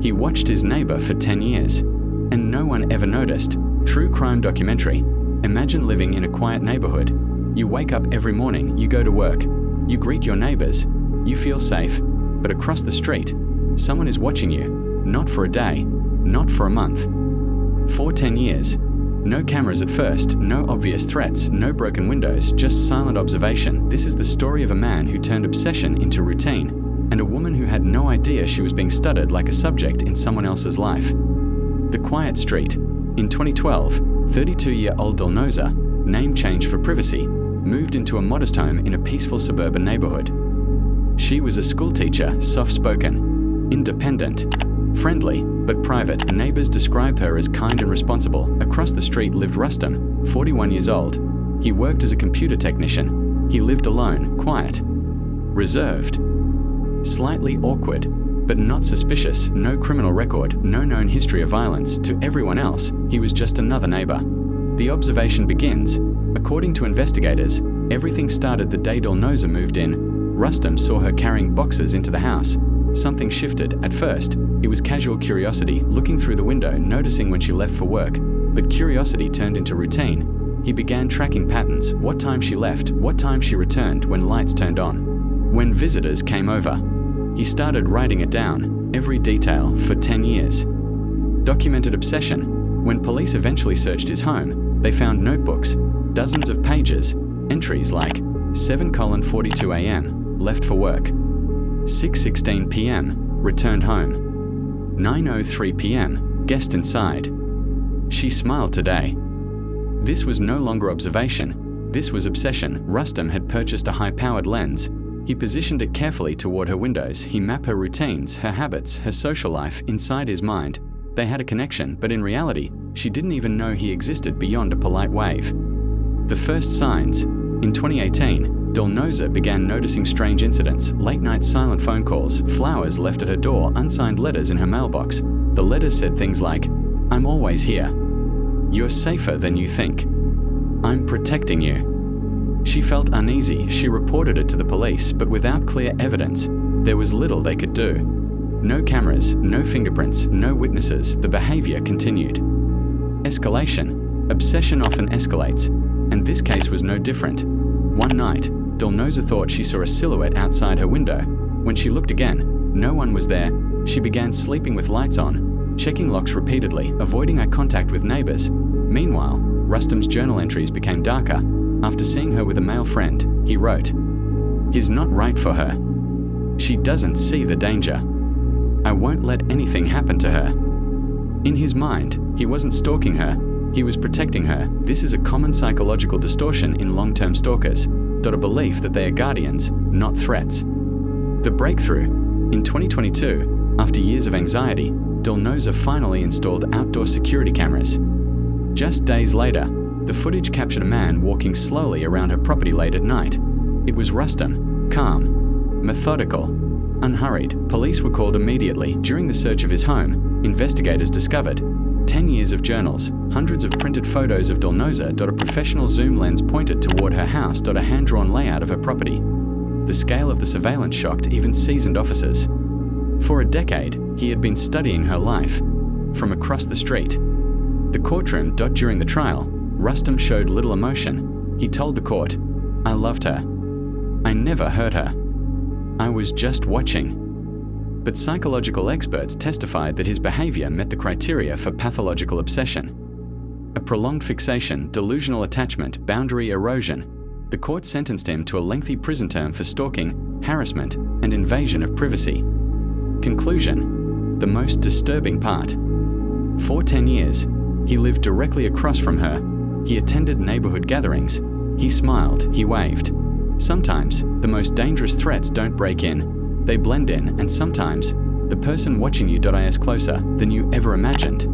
He watched his neighbor for 10 years, and no one ever noticed. True crime documentary. Imagine living in a quiet neighborhood. You wake up every morning, you go to work, you greet your neighbors, you feel safe, but across the street, someone is watching you, not for a day, not for a month. For 10 years. No cameras at first, no obvious threats, no broken windows, just silent observation. This is the story of a man who turned obsession into routine, and a woman who had no idea she was being studied like a subject in someone else's life. The Quiet Street. In 2012, 32-year-old Dilnoza, name changed for privacy, moved into a modest home in a peaceful suburban neighborhood. She was a schoolteacher, soft-spoken, independent, friendly, but private. Neighbors describe her as kind and responsible. Across the street lived Rustam, 41 years old. He worked as a computer technician. He lived alone, quiet, reserved, slightly awkward, but not suspicious. No criminal record, no known history of violence. To everyone else, he was just another neighbor. The observation begins. According to investigators, everything started the day Dilnoza moved in. Rustam saw her carrying boxes into the house. Something shifted. At first, it was casual curiosity, looking through the window, noticing when she left for work. But curiosity turned into routine. He began tracking patterns, what time she left, what time she returned, when lights turned on, when visitors came over. He started writing it down, every detail, for 10 years. Documented obsession. When police eventually searched his home, they found notebooks, dozens of pages, entries like 7:42 a.m., left for work, 6:16 p.m., returned home, 9:03 p.m., guest inside. She smiled today. This was no longer observation, this was obsession. Rustam had purchased a high-powered lens. He positioned it carefully toward her windows. He mapped her routines, her habits, her social life inside his mind. They had a connection, but in reality, she didn't even know he existed beyond a polite wave. The first signs. In 2018, Dilnoza began noticing strange incidents, late-night silent phone calls, flowers left at her door, unsigned letters in her mailbox. The letters said things like, "I'm always here. You're safer than you think. I'm protecting you." She felt uneasy. She reported it to the police, but without clear evidence, there was little they could do. No cameras, no fingerprints, no witnesses. The behavior continued. Escalation. Obsession often escalates, and this case was no different. One night, Dilnoza thought she saw a silhouette outside her window. When she looked again, no one was there. She began sleeping with lights on, checking locks repeatedly, avoiding eye contact with neighbors. Meanwhile, Rustam's journal entries became darker. After seeing her with a male friend, he wrote, "He's not right for her. She doesn't see the danger. I won't let anything happen to her." In his mind, he wasn't stalking her, he was protecting her. This is a common psychological distortion in long-term stalkers, a belief that they are guardians, not threats. The breakthrough. In 2022, after years of anxiety, Dilnoza finally installed outdoor security cameras. Just days later, the footage captured a man walking slowly around her property late at night. It was Rustam, calm, methodical, unhurried. Police were called immediately. During the search of his home, investigators discovered 10 years of journals, hundreds of printed photos of Dilnoza. A professional zoom lens pointed toward her house. A hand-drawn layout of her property. The scale of the surveillance shocked even seasoned officers. For a decade, he had been studying her life from across the street. The courtroom. During the trial, Rustam showed little emotion. He told the court, "I loved her. I never hurt her. I was just watching." But psychological experts testified that his behavior met the criteria for pathological obsession. A prolonged fixation, delusional attachment, boundary erosion. The court sentenced him to a lengthy prison term for stalking, harassment, and invasion of privacy. Conclusion. The most disturbing part. For 10 years, he lived directly across from her. He attended neighborhood gatherings. He smiled, he waved. Sometimes, the most dangerous threats don't break in. They blend in, and sometimes, the person watching you is closer than you ever imagined.